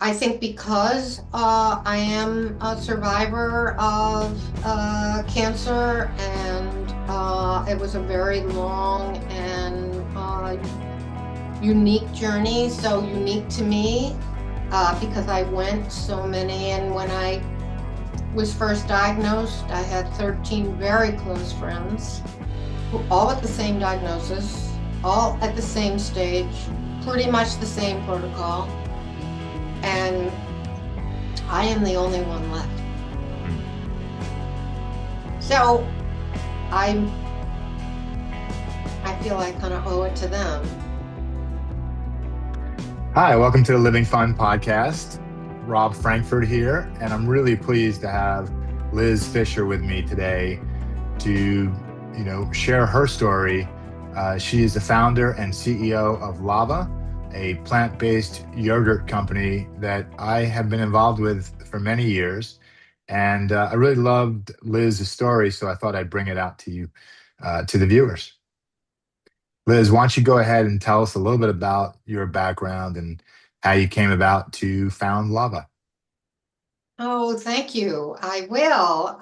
I think because I am a survivor of cancer, and it was a very long and unique journey, so unique to me because I went so many. And when I was first diagnosed, I had 13 very close friends who all with the same diagnosis, all at the same stage, pretty much the same protocol. And I am the only one left. So I feel I kind of owe it to them. Hi, welcome to the Living Fun podcast. Rob Frankfurt here, and I'm really pleased to have Liz Fisher with me today to, share her story. She is the founder and CEO of Lavva, a plant-based yogurt company that I have been involved with for many years. And I really loved Liz's story, so I thought I'd bring it out to you, to the viewers. Liz, why don't you go ahead and tell us a little bit about your background and how you came about to found Lavva? Oh, thank you. I will.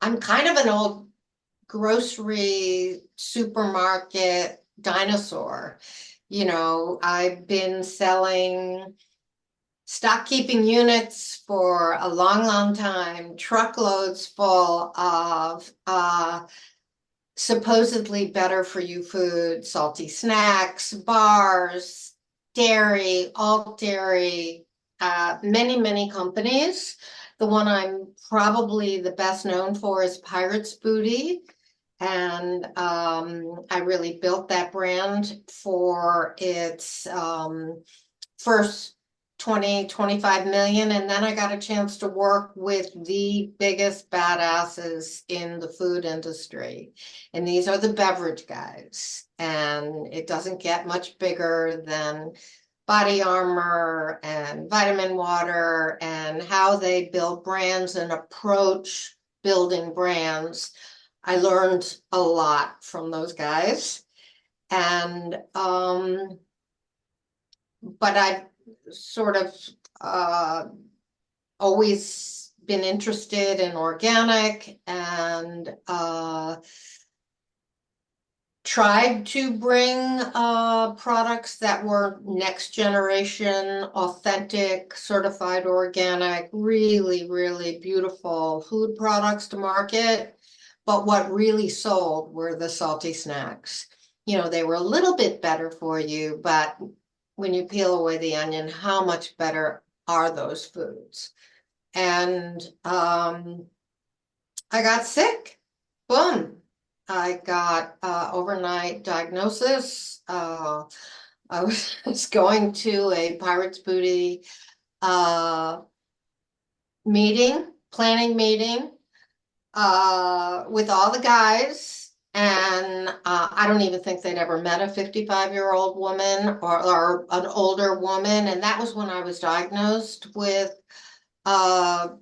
I'm kind of an old grocery supermarket dinosaur. I've been selling stock keeping units for a long, long time, truckloads full of supposedly better for you food, salty snacks, bars, dairy, alt dairy, many, many companies. The one I'm probably the best known for is Pirate's Booty. And I really built that brand for its first 20, 25 million. And then I got a chance to work with the biggest badasses in the food industry. And these are the beverage guys. And it doesn't get much bigger than Body Armor and Vitamin Water, and how they build brands and approach building brands. I learned a lot from those guys. And but I've sort of always been interested in organic, and tried to bring products that were next generation, authentic, certified organic, really, really beautiful food products to market. But what really sold were the salty snacks. They were a little bit better for you, but when you peel away the onion, how much better are those foods? And I got sick. Boom. I got overnight diagnosis. I was going to a Pirate's Booty planning meeting with all the guys. And I don't even think they'd ever met a 55-year-old woman or an older woman. And that was when I was diagnosed with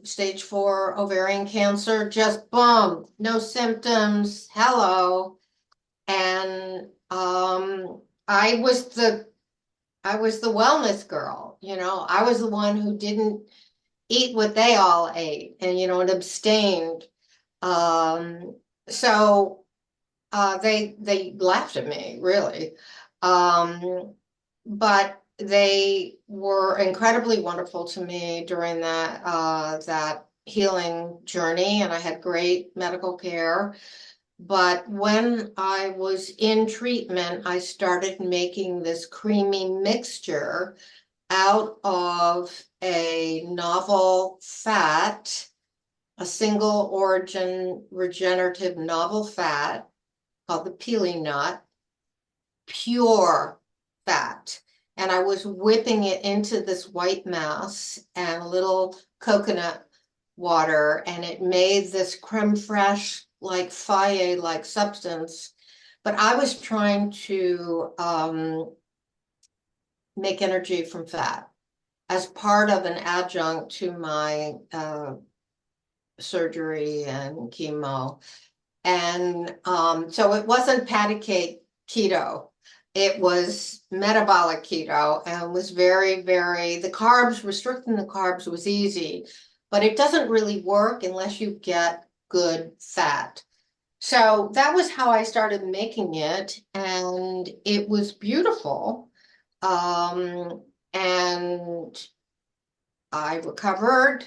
stage 4 ovarian cancer. Just boom, no symptoms. Hello. And I was the wellness girl. I was the one who didn't eat what they all ate, and abstained. So they laughed at me, really. But they were incredibly wonderful to me during that healing journey, and I had great medical care. But when I was in treatment, I started making this creamy mixture out of a novel fat, a single origin regenerative novel fat called the peely nut, pure fat. And I was whipping it into this white mass and a little coconut water, and it made this creme fraiche, like Faye like substance. But I was trying to make energy from fat as part of an adjunct to my surgery and chemo. And so it wasn't patty cake keto. It was metabolic keto and was the carbs, restricting the carbs was easy, but it doesn't really work unless you get good fat. So that was how I started making it, and it was beautiful. And I recovered,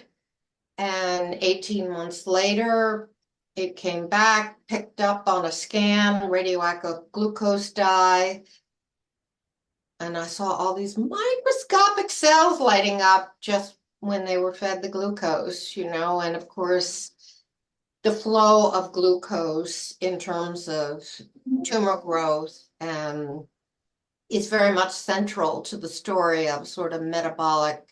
and 18 months later, it came back, picked up on a scan, radioactive glucose dye, and I saw all these microscopic cells lighting up just when they were fed the glucose, and of course, the flow of glucose in terms of tumor growth is very much central to the story of sort of metabolic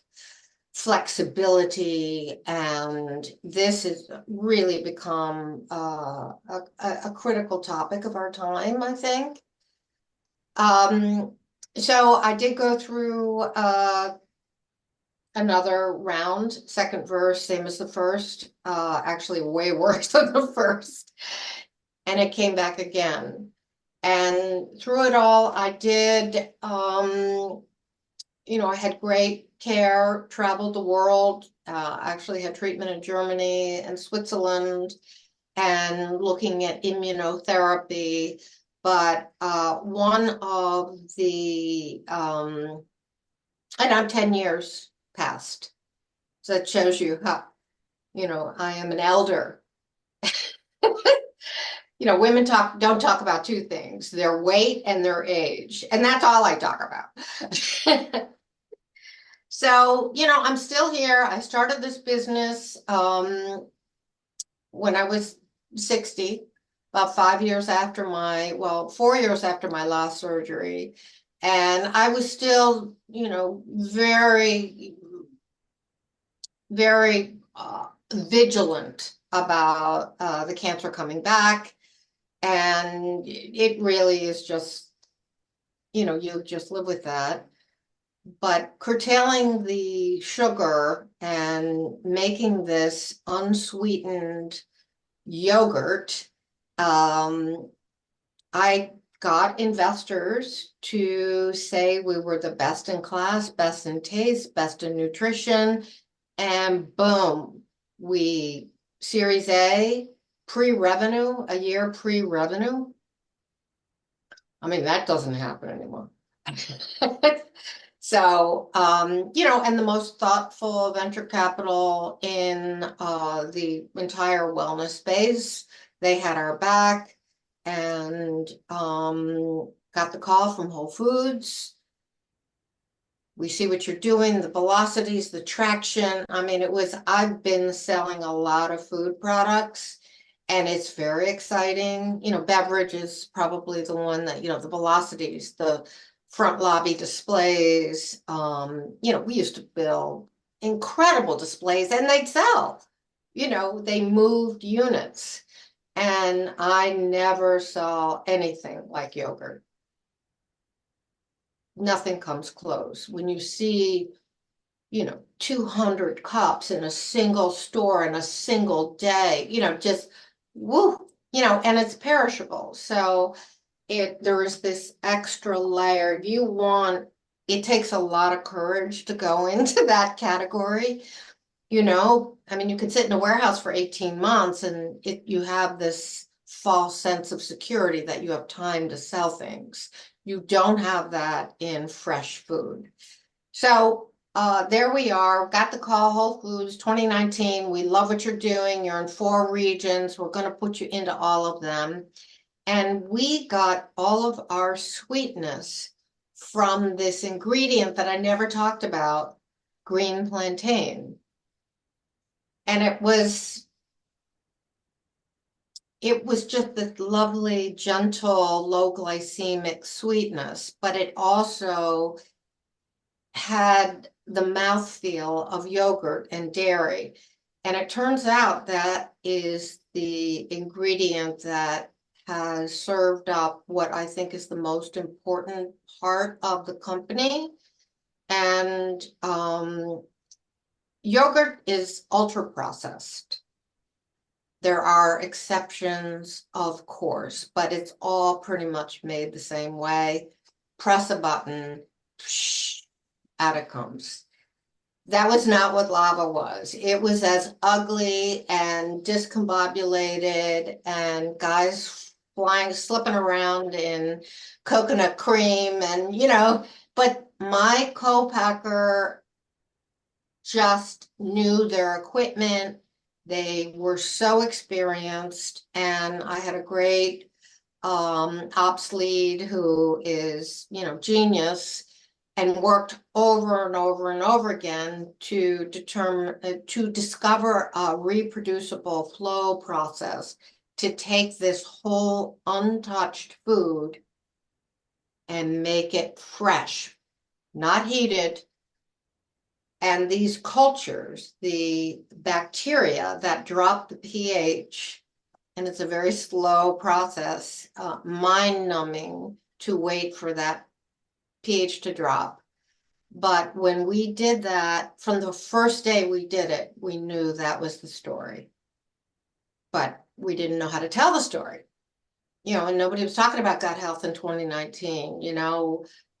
flexibility, and this has really become a critical topic of our time, I think. So I did go through another round, second verse, same as the first, actually way worse than the first. And it came back again. And through it all, I did, I had great care, traveled the world, actually had treatment in Germany and Switzerland, and looking at immunotherapy. But one of the, and I'm 10 years past. So that shows you how, I am an elder. Women don't talk about two things, their weight and their age. And that's all I talk about. So, I'm still here. I started this business when I was 60, about 4 years after my last surgery. And I was still, very, very vigilant about the cancer coming back. And it really is just, you just live with that. But curtailing the sugar and making this unsweetened yogurt, I got investors to say we were the best in class, best in taste, best in nutrition, and boom, we Series A, pre-revenue, a year pre-revenue. I mean, that doesn't happen anymore. So, and the most thoughtful venture capital in the entire wellness space, they had our back, and got the call from Whole Foods. We see what you're doing, the velocities, the traction. I mean, I've been selling a lot of food products, and it's very exciting. Beverage is probably the one that, the velocities, the front lobby displays. We used to build incredible displays, and they'd sell. They moved units, and I never saw anything like yogurt. Nothing comes close. When you see, 200 cups in a single store in a single day, just woo, and it's perishable. So there is this extra layer. It takes a lot of courage to go into that category. I mean, you can sit in a warehouse for 18 months and you have this false sense of security that you have time to sell things. You don't have that in fresh food. So there we are, got the call, Whole Foods, 2019. We love what you're doing. You're in 4 regions. We're going to put you into all of them. And we got all of our sweetness from this ingredient that I never talked about, green plantain. And it was just this lovely, gentle, low glycemic sweetness, but it also had the mouthfeel of yogurt and dairy. And it turns out that is the ingredient that has served up what I think is the most important part of the company. And yogurt is ultra processed. There are exceptions, of course, but it's all pretty much made the same way. press a button, psh, out it comes. That was not what lava was. It was as ugly and discombobulated and guys flying, slipping around in coconut cream and, but my co-packer just knew their equipment. They were so experienced, and I had a great ops lead who is, genius, and worked over and over and over again to discover a reproducible flow process to take this whole untouched food and make it fresh, not heated. And these cultures, the bacteria that drop the pH, and it's a very slow process, mind-numbing to wait for that pH to drop. But when we did that, from the first day we did it, we knew that was the story. But we didn't know how to tell the story. And nobody was talking about gut health in 2019.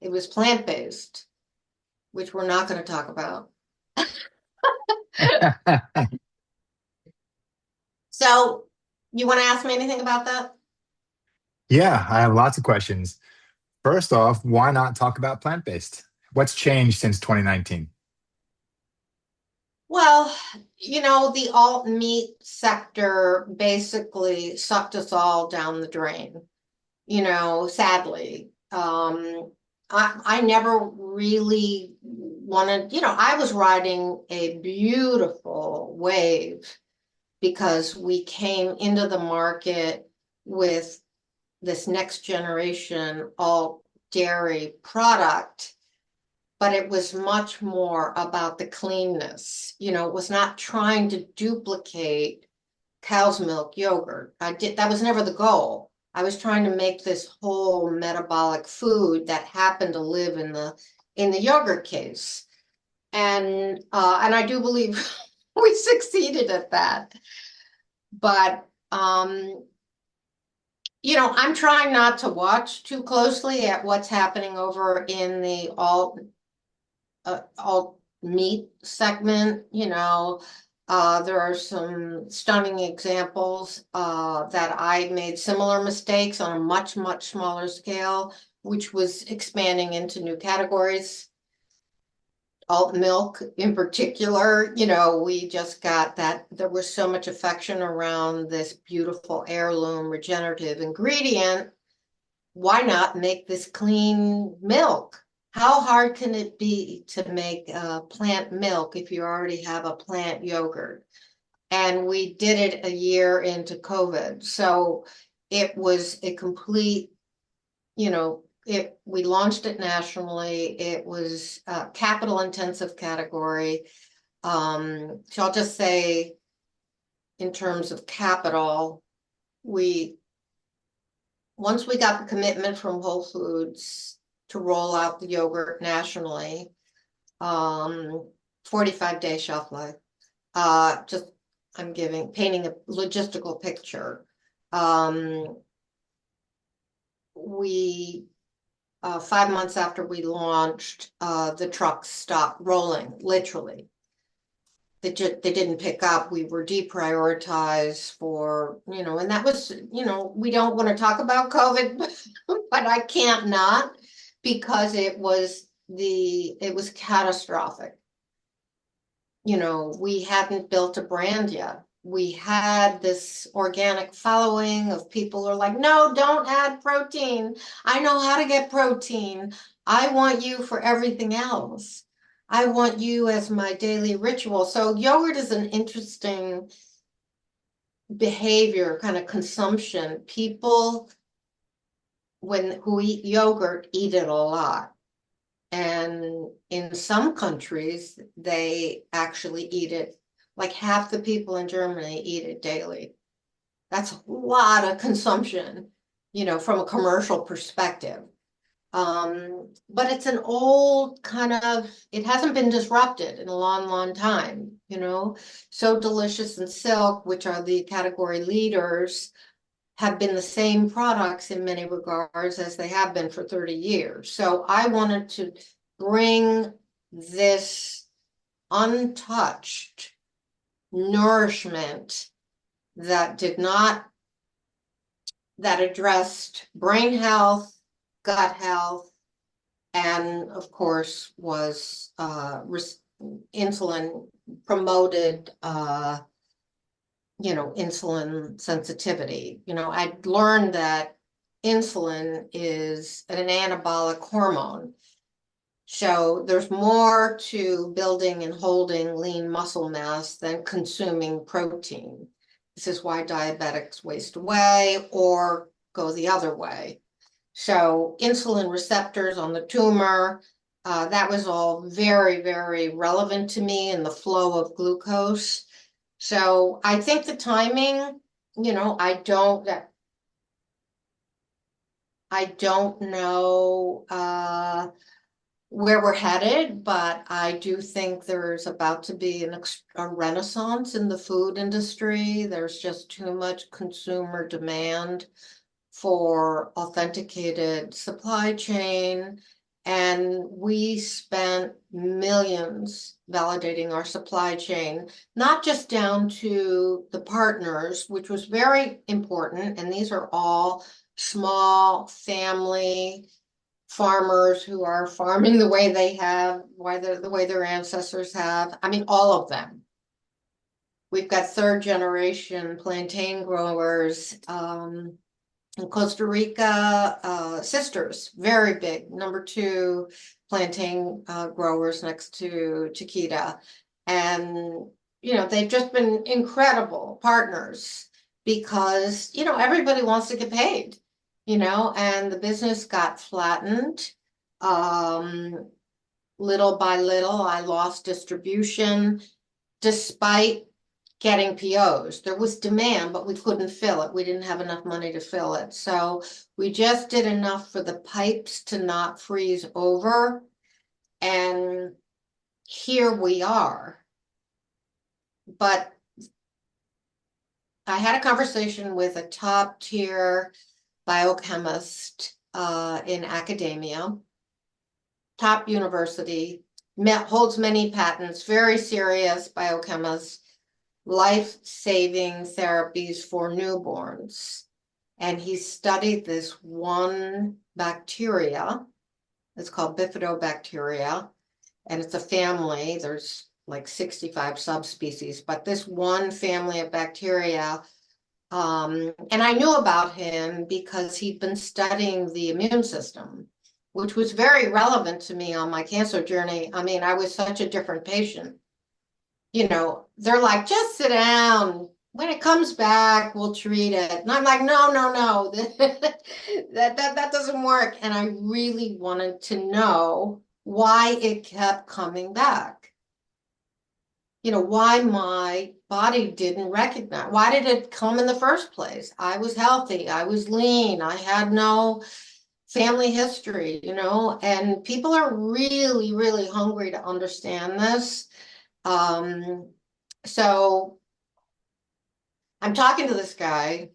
It was plant-based, which we're not going to talk about. So, you want to ask me anything about that? Yeah, I have lots of questions. First off, why not talk about plant-based? What's changed since 2019? Well, the alt meat sector basically sucked us all down the drain, sadly. I never really wanted, I was riding a beautiful wave because we came into the market with this next generation alt dairy product, but it was much more about the cleanness. It was not trying to duplicate cow's milk yogurt. That was never the goal. I was trying to make this whole metabolic food that happened to live in the yogurt case. And I do believe we succeeded at that. But I'm trying not to watch too closely at what's happening over in the alt meat segment. There are some stunning examples that I made similar mistakes on a much, much smaller scale, which was expanding into new categories. Alt milk in particular, we just got that there was so much affection around this beautiful heirloom regenerative ingredient. Why not make this clean milk? How hard can it be to make plant milk if you already have a plant yogurt? And we did it a year into COVID. So it was a complete, we launched it nationally. It was a capital intensive category. So I'll just say, in terms of capital, once we got the commitment from Whole Foods to roll out the yogurt nationally, 45-day shelf life. I'm painting a logistical picture. We 5 months after we launched, the trucks stopped rolling, literally. They didn't pick up. We were deprioritized for, and that was, we don't want to talk about COVID, but I can't not, because it was catastrophic. We hadn't built a brand yet. We had this organic following of people who are like, no, don't add protein. I know how to get protein. I want you for everything else. I want you as my daily ritual. So yogurt is an interesting behavior, kind of consumption. People who eat yogurt eat it a lot. And in some countries, they actually eat it. Like half the people in Germany eat it daily. That's a lot of consumption, from a commercial perspective. But it's an old it hasn't been disrupted in a long, long time, So Delicious and Silk, which are the category leaders, have been the same products in many regards as they have been for 30 years. So I wanted to bring this untouched nourishment that addressed brain health, gut health, and of course was insulin promoted, insulin sensitivity. I'd learned that insulin is an anabolic hormone. So there's more to building and holding lean muscle mass than consuming protein. This is why diabetics waste away or go the other way. So insulin receptors on the tumor, that was all very, very relevant to me in the flow of glucose. So I think the timing, I don't know where we're headed, but I do think there's about to be a renaissance in the food industry. There's just too much consumer demand for authenticated supply chain. And we spent millions validating our supply chain, not just down to the partners, which was very important. And these are all small family farmers who are farming the way they have, the way their ancestors have. I mean, all of them. We've got third generation plantain growers in Costa Rica, sisters, very big, number 2 plantain growers next to Chiquita. And, they've just been incredible partners because, everybody wants to get paid. And the business got flattened. Little by little, I lost distribution despite getting POs. There was demand, but we couldn't fill it. We didn't have enough money to fill it. So we just did enough for the pipes to not freeze over. And here we are. But I had a conversation with a top tier biochemist in academia, top university, holds many patents, very serious biochemist, life-saving therapies for newborns. And he studied this one bacteria. It's called bifidobacteria, and it's a family. There's like 65 subspecies, but this one family of bacteria. And I knew about him because he'd been studying the immune system, which was very relevant to me on my cancer journey. I mean, I was such a different patient. They're like, just sit down. When it comes back, we'll treat it. And I'm like, no, that doesn't work. And I really wanted to know why it kept coming back. Why my body didn't recognize. Why did it come in the first place? I was healthy. I was lean. I had no family history, and people are really, really hungry to understand this. So I'm talking to this guy,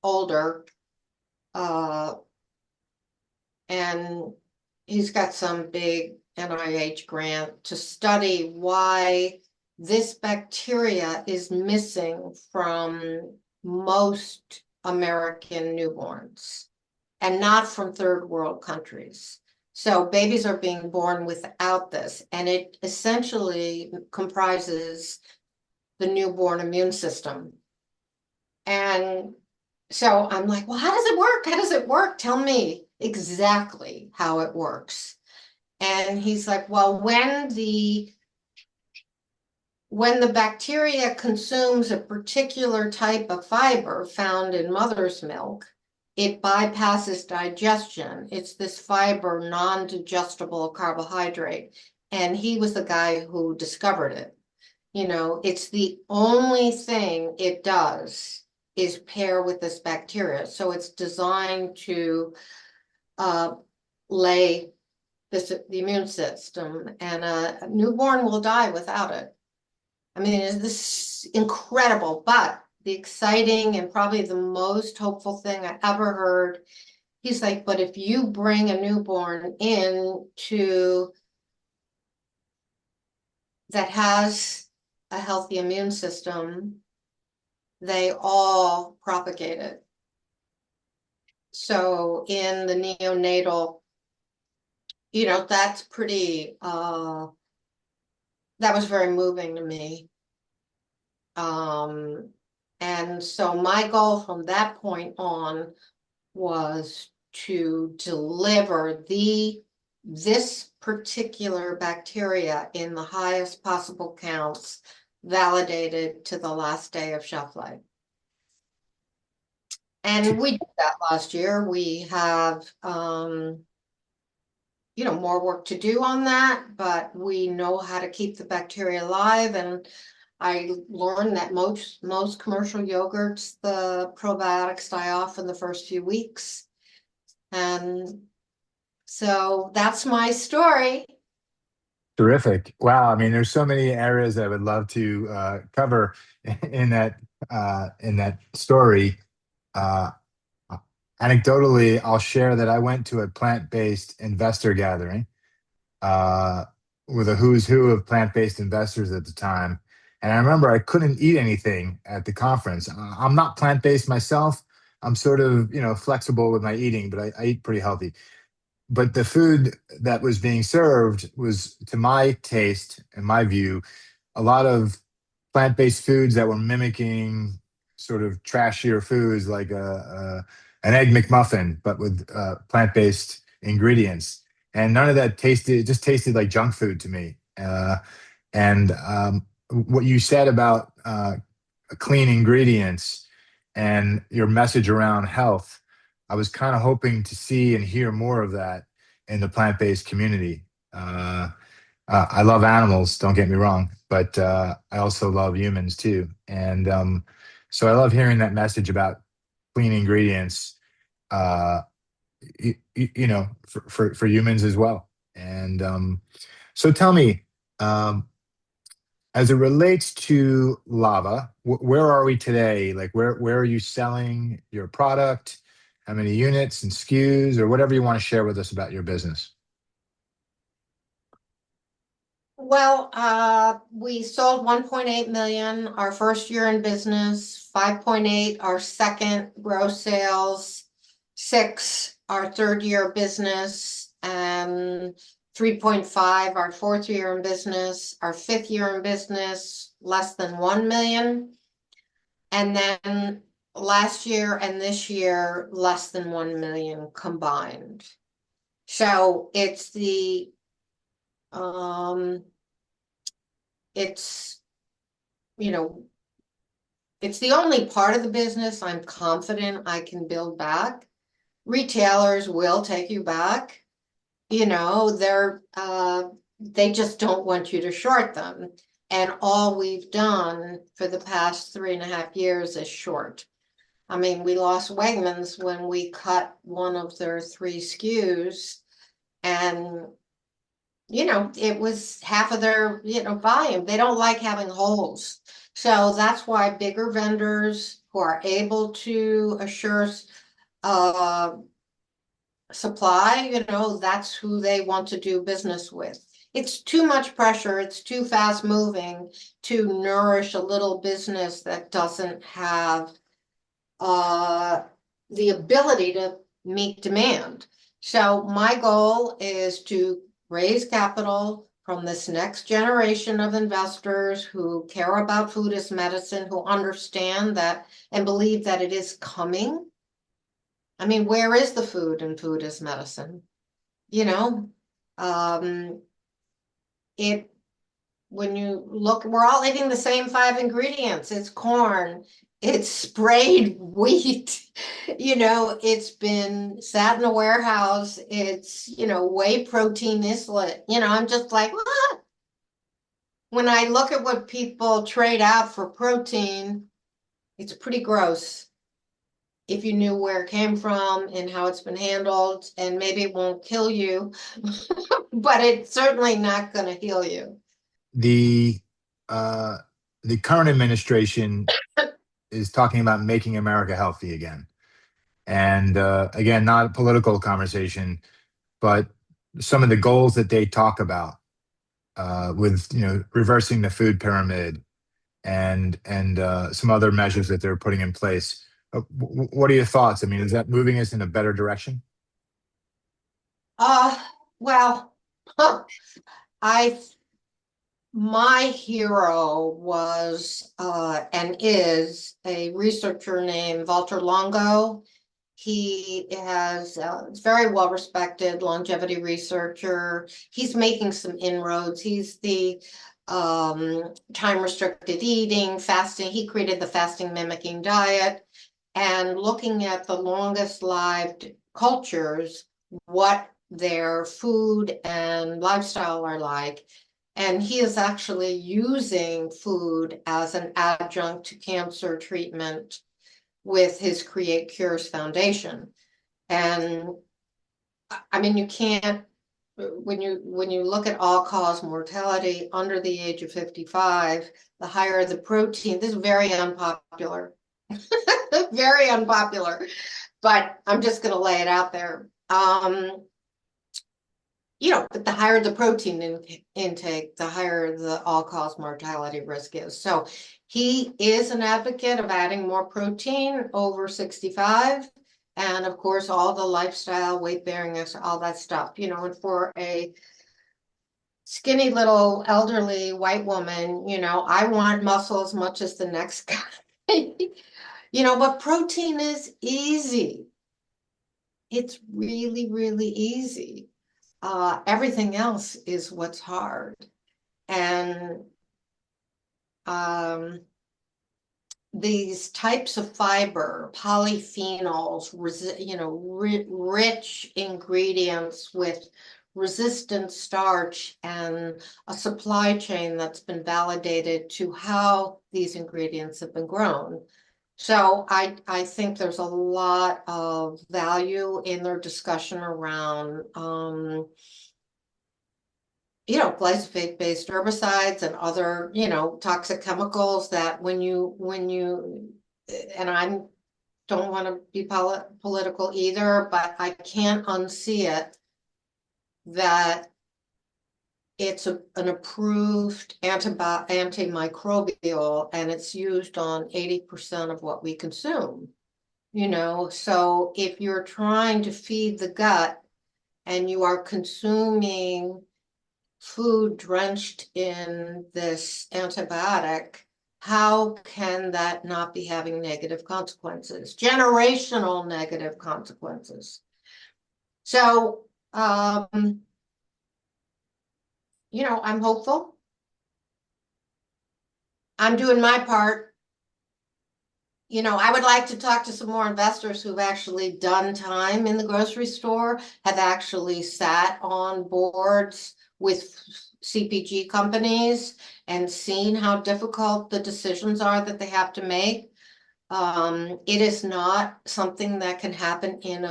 older, and he's got some big NIH grant to study why this bacteria is missing from most American newborns and not from third world countries. So babies are being born without this, and it essentially comprises the newborn immune system. And so I'm like, well, how does it work? How does it work? Tell me exactly how it works. And he's like, well, when the bacteria consumes a particular type of fiber found in mother's milk, it bypasses digestion. It's this fiber, non-digestible carbohydrate. And he was the guy who discovered it. It's the only thing it does is pair with this bacteria. So it's designed to lay the immune system, and a newborn will die without it. I mean, this is incredible, but the exciting and probably the most hopeful thing I ever heard. He's like, but if you bring a newborn in to that has a healthy immune system, they all propagate it. So in the neonatal, that's pretty, that was very moving to me. And so my goal from that point on was to deliver this particular bacteria in the highest possible counts, validated to the last day of shelf life. And we did that last year. We have, more work to do on that, but we know how to keep the bacteria alive. And I learned that most commercial yogurts, the probiotics die off in the first few weeks. And so that's my story. Terrific. Wow. I mean, there's so many areas I would love to cover in that story. Uh, Anecdotally, I'll share that I went to a plant-based investor gathering uh, with a who's who of plant-based investors at the time. And I remember I couldn't eat anything at the conference. I'm not plant-based myself. I'm sort of, flexible with my eating, but I eat pretty healthy. But the food that was being served was, to my taste and my view, a lot of plant-based foods that were mimicking sort of trashier foods like an egg McMuffin, but with plant-based ingredients. And none of that tasted, it just tasted like junk food to me. And what you said about clean ingredients and your message around health, I was kind of hoping to see and hear more of that in the plant-based community. I love animals, don't get me wrong, but I also love humans too. And so I love hearing that message about clean ingredients, uh, for humans as well. And so tell me, um, as it relates to Lava, where are we today? Like, where are you selling your product? How many units and SKUs, or whatever you want to share with us about your business? Well, we sold 1.8 million our first year in business, 5.8 our second gross sales, 6 our third year of business, and 3.5 our fourth year in business, our fifth year in business, less than 1 million. And then last year and this year, less than 1 million combined. So it's it's, it's the only part of the business I'm confident I can build back. Retailers will take you back. They just don't want you to short them. And all we've done for the past 3.5 years is short. I mean, we lost Wegmans when we cut one of their 3 SKUs, and it was half of their volume. They don't like having holes. So that's why bigger vendors who are able to assure supply, that's who they want to do business with. It's too much pressure. It's too fast moving to nourish a little business that doesn't have the ability to meet demand. So my goal is to raise capital from this next generation of investors who care about food as medicine, who understand that and believe that it is coming. I mean, where is the food in food as medicine? Um, it when you look, we're all eating the same 5 ingredients. It's corn, it's sprayed wheat, it's been sat in a warehouse, it's, whey protein isolate. I'm just like, what? When I look at what people trade out for protein, it's pretty gross. If you knew where it came from and how it's been handled, and maybe it won't kill you, but it's certainly not going to heal you. The uh, the current administration is talking about making America healthy again. And again, not a political conversation, but some of the goals that they talk about with reversing the food pyramid and some other measures that they're putting in place. What are your thoughts? I mean, is that moving us in a better direction? Well, I my hero was and is a researcher named Walter Longo. He is very well respected longevity researcher. He's making some inroads. He's the time restricted eating, fasting. He created the fasting mimicking diet, and looking at the longest lived cultures, what their food and lifestyle are like. And he is actually using food as an adjunct to cancer treatment with his Create Cures Foundation. And I mean, you can't, when you look at all-cause mortality under the age of 55, the higher the protein, this is very unpopular, very unpopular, but I'm just going to lay it out there. But the higher the protein intake, the higher the all-cause mortality risk is. So he is an advocate of adding more protein over 65. And of course, all the lifestyle, weight bearing, all that stuff, and for a skinny little elderly white woman, I want muscle as much as the next guy. But protein is easy. It's really, really easy. Everything else is what's hard. And these types of fiber, polyphenols, rich ingredients with resistant starch and a supply chain that's been validated to how these ingredients have been grown. So I think there's a lot of value in their discussion around glyphosate-based herbicides and other, toxic chemicals that when you and I don't want to be political either, but I can't unsee it that it's an approved antimicrobial, and it's used on 80% of what we consume. So if you're trying to feed the gut and you are consuming food drenched in this antibiotic, how can that not be having negative consequences, generational negative consequences? So, I'm hopeful. I'm doing my part. I would like to talk to some more investors who've actually done time in the grocery store, have actually sat on boards with CPG companies and seen how difficult the decisions are that they have to make. It is not something that can happen in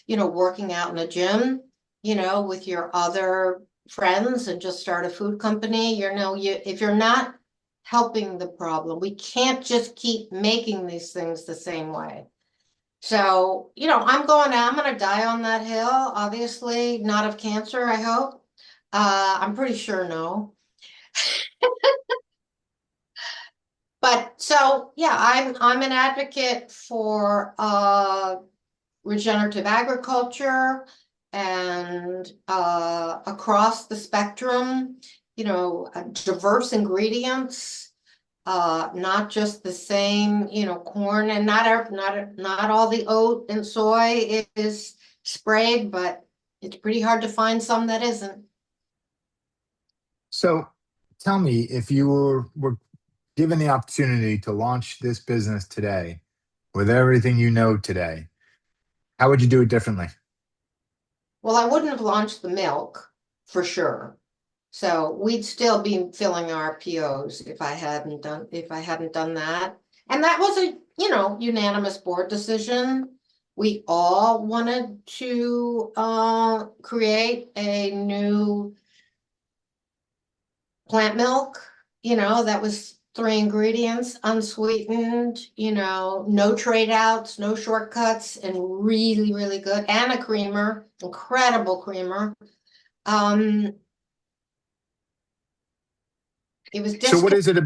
working out in a gym, with your other friends and just start a food company. If you're not helping the problem, we can't just keep making these things the same way. So, I'm going to die on that hill, obviously, not of cancer, I hope. I'm pretty sure no. But so, yeah, I'm an advocate for regenerative agriculture and across the spectrum, diverse ingredients, not just the same, corn, and not all the oat and soy is sprayed, but it's pretty hard to find some that isn't. So tell me, if you were given the opportunity to launch this business today with everything you know today, how would you do it differently? Well, I wouldn't have launched the milk for sure. So we'd still be filling our POs if I hadn't done that. And that was a, unanimous board decision. We all wanted to create a new plant milk, that was 3 ingredients, unsweetened, no trade outs, no shortcuts, and really, really good. And a creamer, incredible creamer. It was So what is it?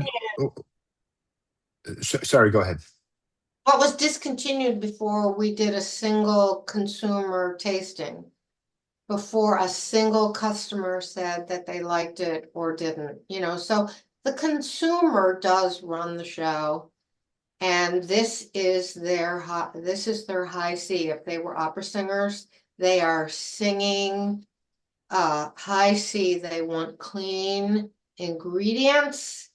discontinued. Sorry, go ahead. What was discontinued before we did a single consumer tasting? Before a single customer said that they liked it or didn't, so the consumer does run the show. And this is their high C. If they were opera singers, they are singing high C. They want clean ingredients.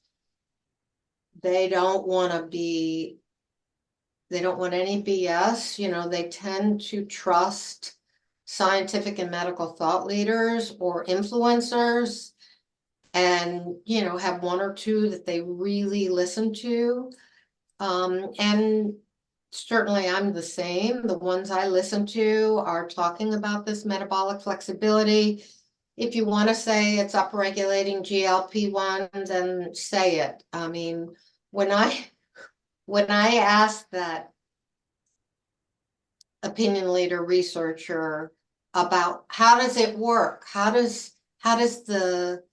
They don't want any BS. They tend to trust scientific and medical thought leaders or influencers, and have one or two that they really listen to. And certainly I'm the same. The ones I listen to are talking about this metabolic flexibility. If you want to say it's upregulating GLP-1, then say it. I mean, when I asked that opinion leader researcher about how does it work, how does the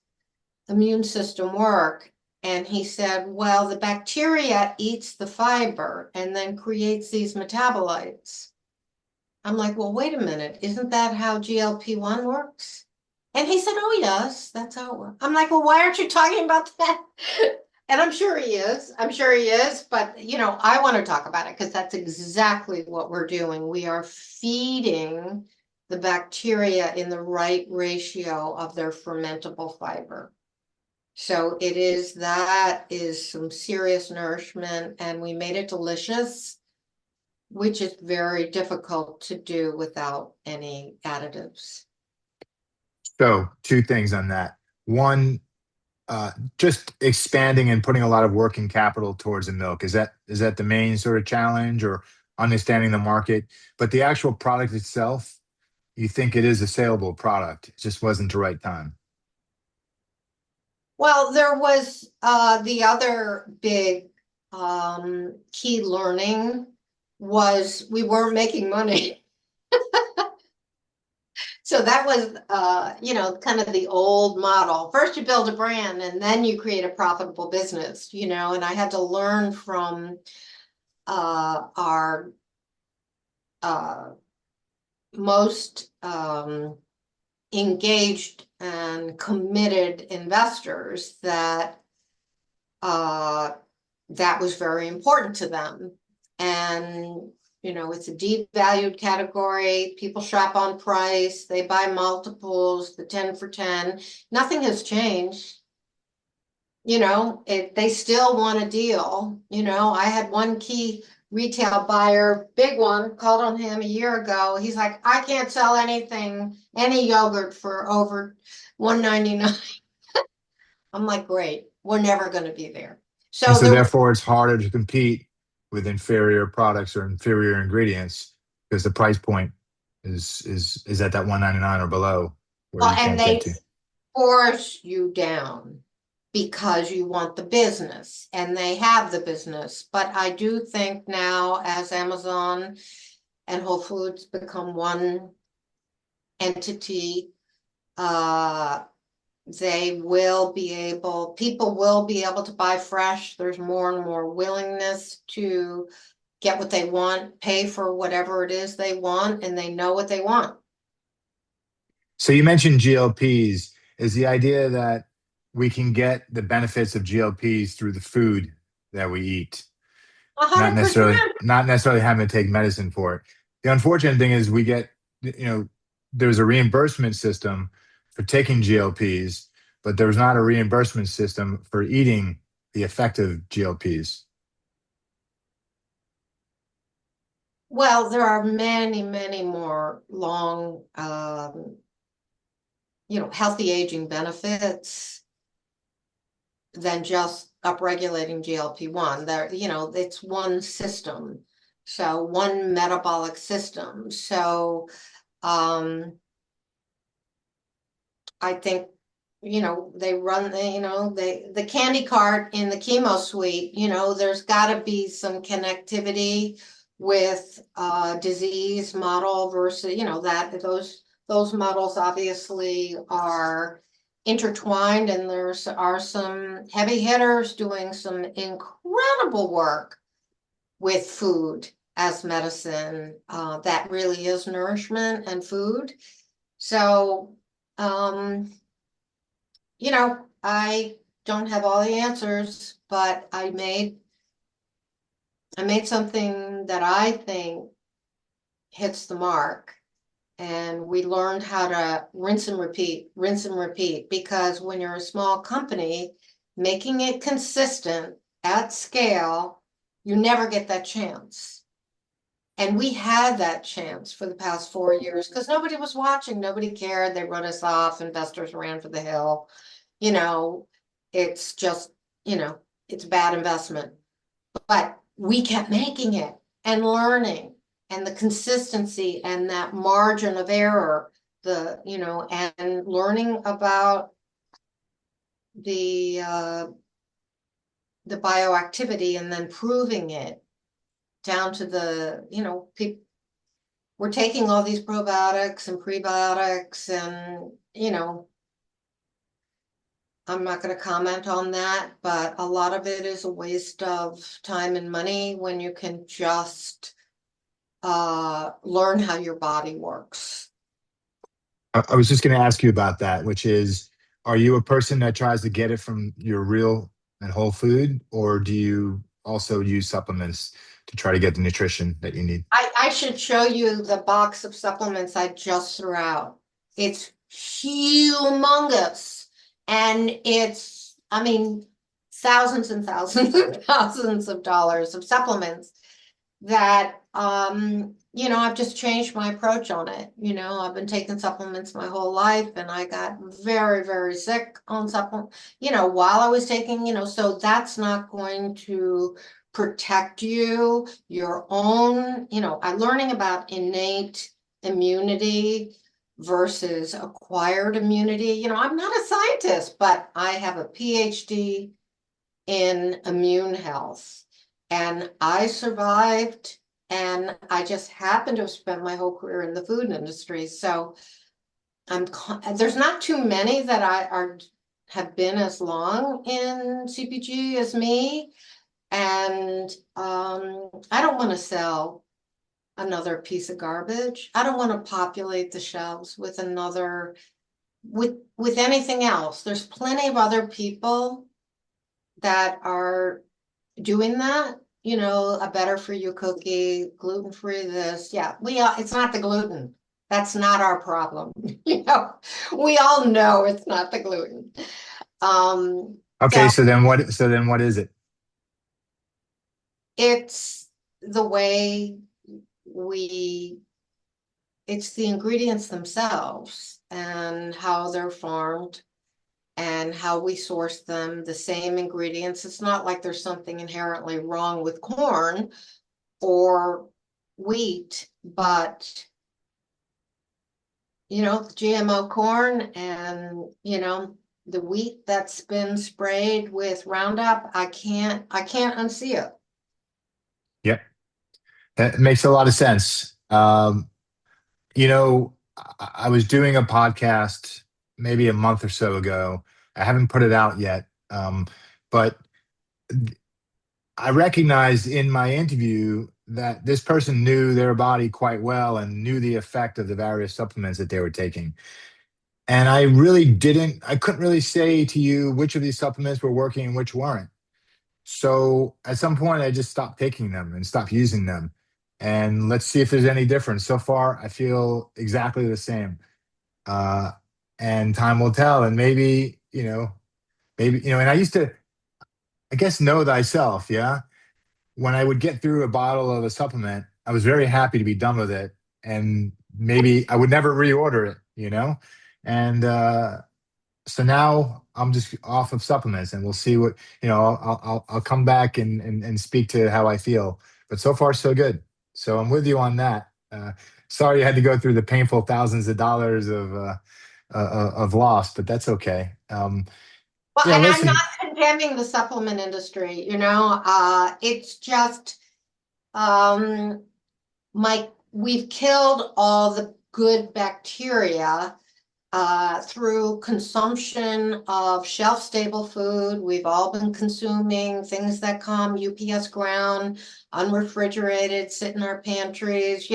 immune system work, and he said, well, the bacteria eats the fiber and then creates these metabolites. I'm like, well, wait a minute, isn't that how GLP-1 works? And he said, oh, yes, that's how it works. I'm like, well, why aren't you talking about that? And I'm sure he is, but I want to talk about it because that's exactly what we're doing. We are feeding the bacteria in the right ratio of their fermentable fiber. So that is some serious nourishment, and we made it delicious, which is very difficult to do without any additives. So 2 things on that. One, just expanding and putting a lot of working capital towards the milk. Is that the main sort of challenge, or understanding the market? But the actual product itself, you think it is a saleable product. It just wasn't the right time. Well, there was the other big key learning was we weren't making money. So that was, kind of the old model. First you build a brand and then you create a profitable business, and I had to learn from our most engaged and committed investors that that was very important to them. And it's a devalued category. People shop on price. They buy multiples, the 10 for 10. Nothing has changed. They still want a deal. I had one key retail buyer, big one, called on him a year ago. He's like, I can't sell any yogurt for over $1.99. I'm like, great. We're never going to be there. And so therefore it's harder to compete with inferior products or inferior ingredients because the price point is at that $1.99 or below, where you can't get to. Force you down because you want the business, and they have the business. But I do think now, as Amazon and Whole Foods become one entity, people will be able to buy fresh. There's more and more willingness to get what they want, pay for whatever it is they want, and they know what they want. So you mentioned GLPs. Is the idea that we can get the benefits of GLPs through the food that we eat, 100%. not necessarily having to take medicine for it? The unfortunate thing is we get, there's a reimbursement system for taking GLPs, but there's not a reimbursement system for eating the effective GLPs. Well, there are many, many more long, healthy aging benefits than just upregulating GLP-1. It's one system. So one metabolic system. So I think they run the candy cart in the chemo suite. There's got to be some connectivity with disease model versus, that those models obviously are intertwined, and are some heavy hitters doing some incredible work with food as medicine, that really is nourishment and food. So, I don't have all the answers, but I made something that I think hits the mark. And we learned how to rinse and repeat, because when you're a small company, making it consistent at scale, you never get that chance. And we had that chance for the past 4 years because nobody was watching, nobody cared. They wrote us off, investors ran for the hill. You know, it's just, it's bad investment. But we kept making it and learning, and the consistency and that margin of error, and learning about the bioactivity, and then proving it down to people. We're taking all these probiotics and prebiotics, and I'm not going to comment on that, but a lot of it is a waste of time and money when you can just learn how your body works. I was just going to ask you about that, which is, are you a person that tries to get it from your real and whole food, or do you also use supplements to try to get the nutrition that you need? I should show you the box of supplements I just threw out. It's humongous. And it's, thousands and thousands and thousands of dollars of supplements that, I've just changed my approach on it. I've been taking supplements my whole life, and I got very, very sick on supplements, while I was taking, so that's not going to protect you. Your own, I'm learning about innate immunity versus acquired immunity. I'm not a scientist, but I have a PhD in immune health, and I survived, and I just happened to have spent my whole career in the food industry. So there's not too many that have been as long in CPG as me, and I don't want to sell another piece of garbage. I don't want to populate the shelves with with anything else. There's plenty of other people that are doing that, a better for you cookie, gluten-free this. Yeah, it's not the gluten. That's not our problem. We all know it's not the gluten. Okay, so then what is it? It's the way it's the ingredients themselves and how they're farmed and how we source them, the same ingredients. It's not like there's something inherently wrong with corn or wheat, but GMO corn and, the wheat that's been sprayed with Roundup, I can't unsee it. Yep. That makes a lot of sense. I was doing a podcast maybe a month or so ago. I haven't put it out yet, but I recognized in my interview that this person knew their body quite well and knew the effect of the various supplements that they were taking. And I couldn't really say to you which of these supplements were working and which weren't. So at some point, I just stopped taking them and stopped using them. And let's see if there's any difference. So far, I feel exactly the same. And time will tell. And and I used to, I guess, know thyself. Yeah. When I would get through a bottle of a supplement, I was very happy to be done with it. And maybe I would never reorder it. And so now I'm just off of supplements, and we'll see what, I'll come back and speak to how I feel. But so far, so good. So I'm with you on that. Sorry you had to go through the painful thousands of dollars of of loss, but that's okay. Well, Yeah, and I'm not listen. condemning the supplement industry, it's just, we've killed all the good bacteria through consumption of shelf-stable food. We've all been consuming things that come UPS ground, unrefrigerated, sit in our pantries.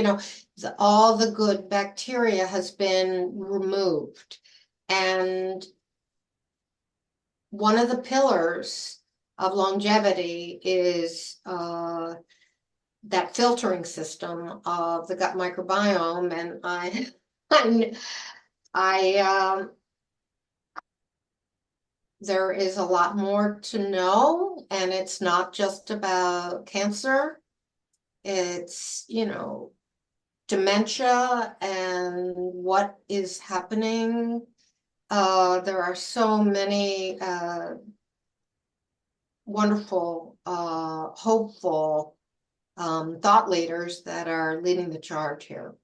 All the good bacteria has been removed. And one of the pillars of longevity is that filtering system of the gut microbiome. And I there is a lot more to know, and it's not just about cancer. It's, dementia and what is happening. There are so many wonderful, hopeful thought leaders that are leading the charge here.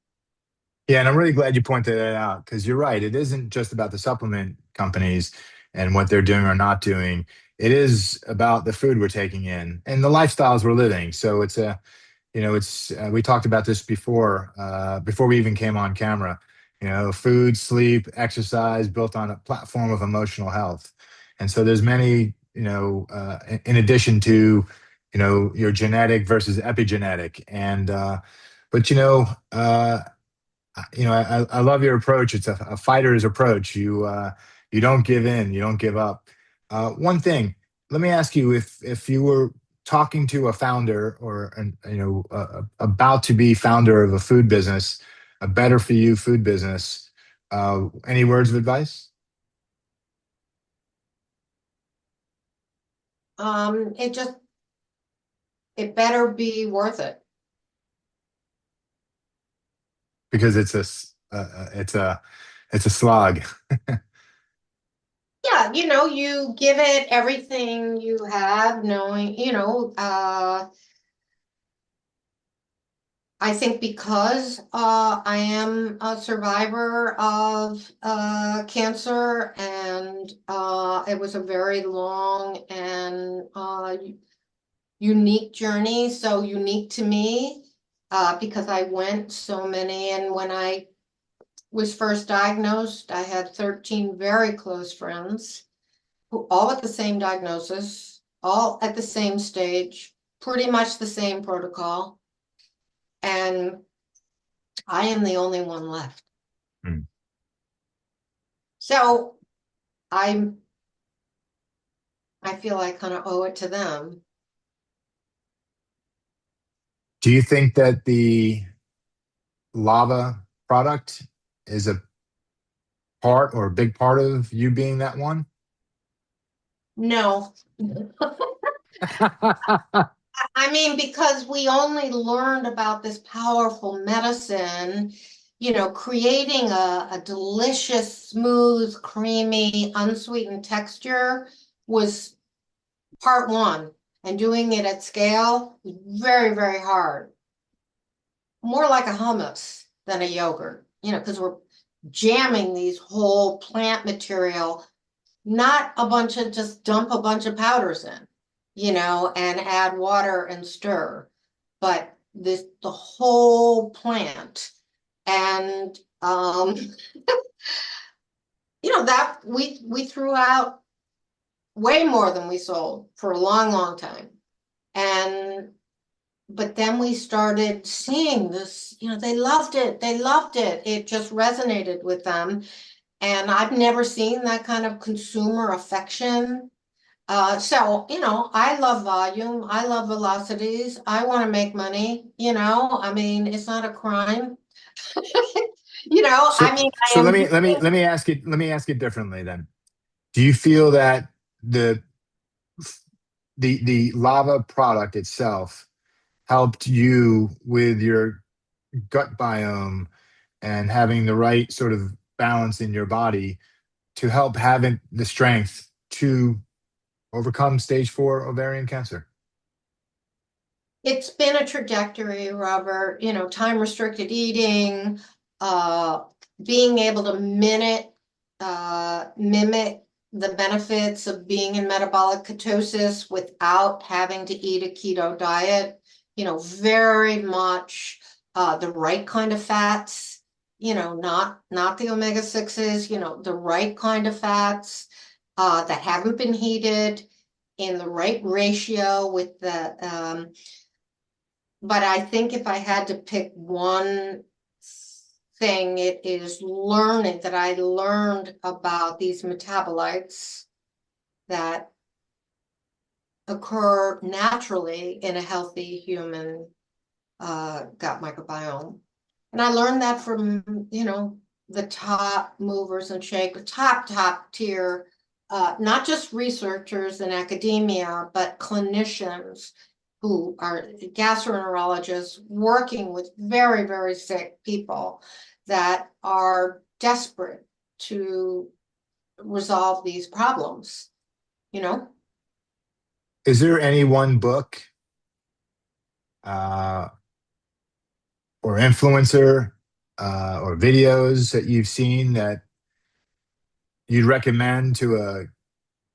Yeah, and I'm really glad you pointed that out because you're right. It isn't just about the supplement companies and what they're doing or not doing. It is about the food we're taking in and the lifestyles we're living. So it's a, it's we talked about this before we even came on camera. Food, sleep, exercise built on a platform of emotional health. And so there's many, in addition to, your genetic versus epigenetic. And but I love your approach. It's a fighter's approach. You don't give in, you don't give up. One thing, let me ask you if you were talking to a founder or about to be founder of a food business, a better for you food business, any words of advice? It better be worth it. Because it's a slog. Yeah, you give it everything you have, knowing, I think because I am a survivor of cancer, and it was a very long and unique journey, so unique to me because I went so many. And when I was first diagnosed, I had 13 very close friends who all at the same diagnosis, all at the same stage, pretty much the same protocol. And I am the only one left. Hmm. So I feel I kind of owe it to them. Do you think that the lava product is a part or a big part of you being that one? No. I mean, because we only learned about this powerful medicine, creating a delicious, smooth, creamy, unsweetened texture was part one. And doing it at scale was very, very hard. More like a hummus than a yogurt, because we're jamming these whole plant material, not a bunch of just dump a bunch of powders in, and add water and stir, but the whole plant. And that we threw out way more than we sold for a long, long time. But then we started seeing this, they loved it. They loved it. It just resonated with them. And I've never seen that kind of consumer affection. So, I love volume. I love velocities. I want to make money, I mean, it's not a crime. So, I mean, I so am. let me ask it differently then. Do you feel that the the lava product itself helped you with your gut biome and having the right sort of balance in your body to help having the strength to overcome stage 4 ovarian cancer? It's been a trajectory, Robert, time restricted eating, being able to minute mimic the benefits of being in metabolic ketosis without having to eat a keto diet. Very much the right kind of fats, not the omega-6s, the right kind of fats that haven't been heated in the right ratio with but I think if I had to pick one thing, it is learning that I learned about these metabolites that occur naturally in a healthy human gut microbiome. And I learned that from, the top movers and shakers, top tier, not just researchers in academia, but clinicians who are gastroenterologists working with very, very sick people that are desperate to resolve these problems, Is there any one book uh, or influencer or videos that you've seen that you'd recommend to a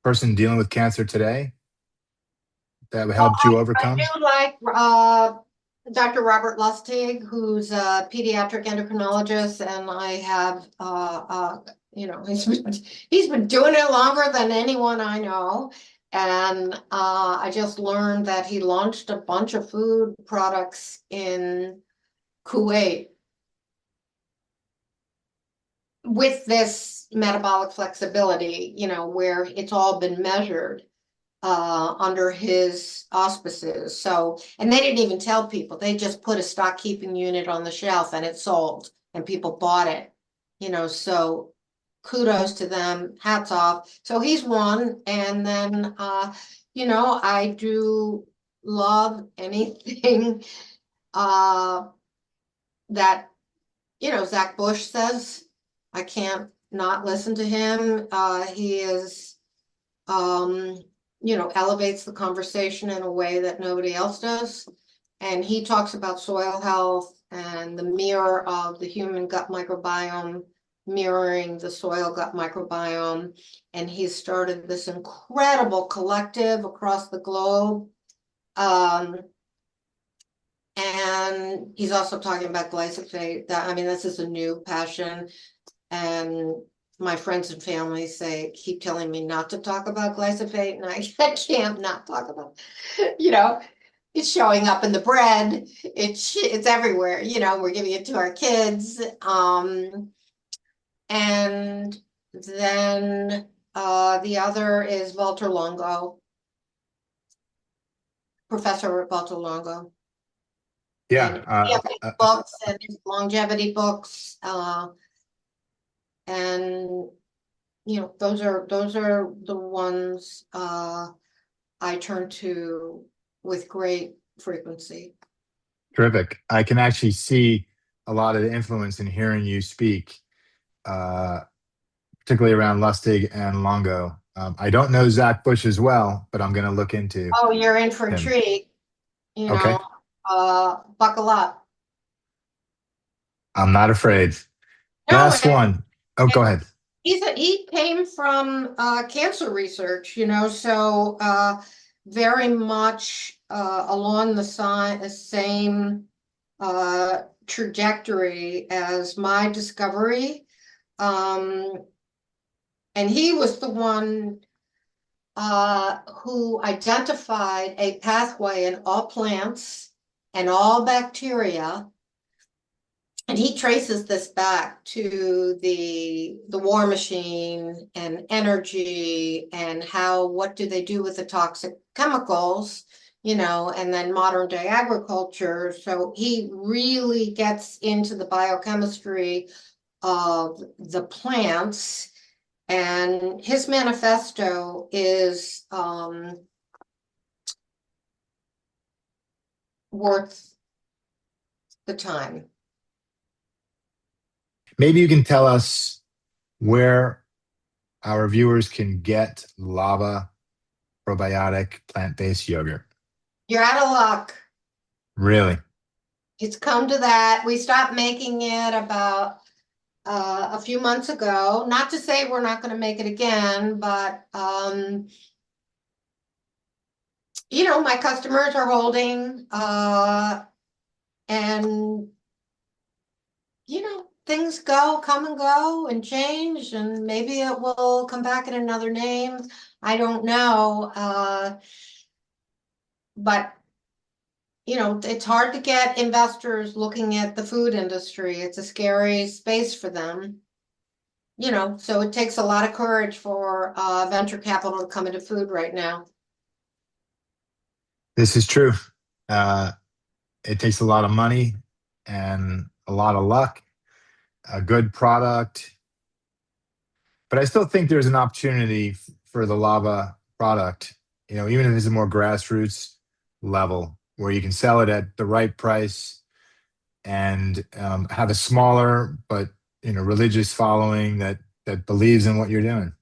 person dealing with cancer today that Well, helped you I overcome? do like Dr. Robert Lustig, who's a pediatric endocrinologist, and I have he's been doing it longer than anyone I know. And I just learned that he launched a bunch of food products in Kuwait with this metabolic flexibility, where it's all been measured under his auspices. So, and they didn't even tell people. They just put a stock keeping unit on the shelf and it sold and people bought it, so kudos to them, hats off. So he's one. And then, I do love anything that, Zach Bush says. I can't not listen to him. He is, elevates the conversation in a way that nobody else does. And he talks about soil health and the mirror of the human gut microbiome mirroring the soil gut microbiome. And he's started this incredible collective across the globe. And he's also talking about glyphosate. This is a new passion. And my friends and family keep telling me not to talk about glyphosate, and I can't not talk about, it's showing up in the bread. It's everywhere. We're giving it to our kids. And then the other is Walter Longo, Professor Walter Longo. And he has books and his longevity books. And those are the ones I turn to with great frequency. Terrific. I can actually see a lot of the influence in hearing you speak, particularly around Lustig and Longo. I don't know Zach Bush as well, but I'm going to look into Oh, you're in for a him. treat. Okay. Buckle up. I'm not afraid. No, Last one. Oh, go ahead. He came from cancer research, so very much along the same trajectory as my discovery. And he was the one who identified a pathway in all plants and all bacteria. And he traces this back to the war machine and energy and what do they do with the toxic chemicals, and then modern day agriculture. So he really gets into the biochemistry of the plants. And his manifesto is worth the time. Maybe you can tell us where our viewers can get Lavva probiotic plant-based yogurt. You're out of luck. Really? It's come to that. We stopped making it about a few months ago. Not to say we're not going to make it again, but my customers are holding, and things come and go and change, and maybe it will come back in another name. I don't know. But it's hard to get investors looking at the food industry. It's a scary space for them. So it takes a lot of courage for venture capital to come into food right now. This is true. It takes a lot of money and a lot of luck, a good product. But I still think there's an opportunity for the Lavva product, even if it's a more grassroots level where you can sell it at the right price and have a smaller but religious following that believes in what you're doing.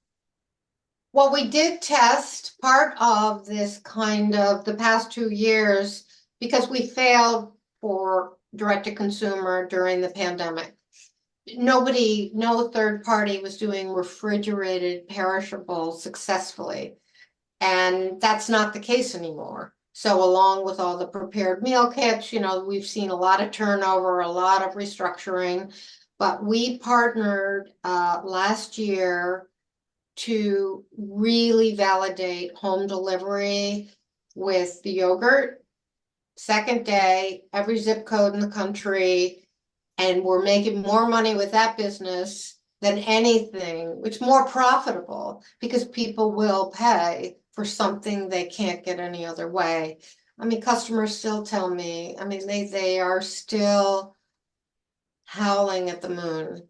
Well, we did test part of this kind of the past 2 years because we failed for direct to consumer during the pandemic. No third party was doing refrigerated perishables successfully. And that's not the case anymore. So along with all the prepared meal kits, we've seen a lot of turnover, a lot of restructuring, but we partnered last year to really validate home delivery with the yogurt. Second day, every zip code in the country, and we're making more money with that business than anything. It's more profitable because people will pay for something they can't get any other way. Customers still tell me, they are still howling at the moon.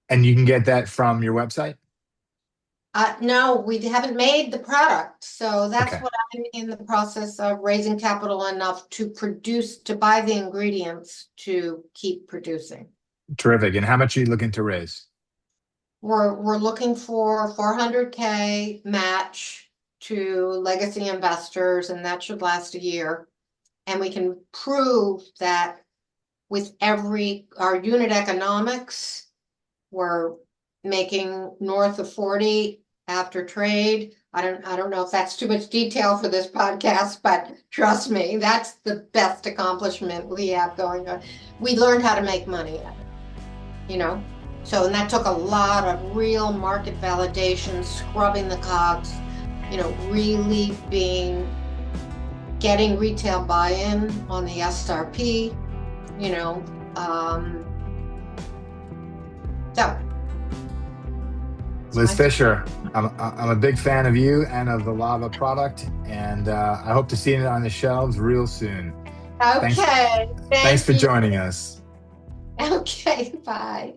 And you can get that from your website? No, we haven't made the product. So that's Okay. what I'm in the process of raising capital enough to buy the ingredients to keep producing. Terrific. And how much are you looking to raise? We're looking for 400K match to legacy investors, and that should last a year. And we can prove that with our unit economics, we're making north of 40 after trade. I don't know if that's too much detail for this podcast, but trust me, that's the best accomplishment we have going on. We learned how to make money at it, So, and that took a lot of real market validation, scrubbing the cogs, really getting retail buy-in on the SRP, so. Liz Fisher, I'm a big fan of you and of the Lavva product, and I hope to see it on the shelves real soon. Okay. Thanks for joining us. Okay, bye.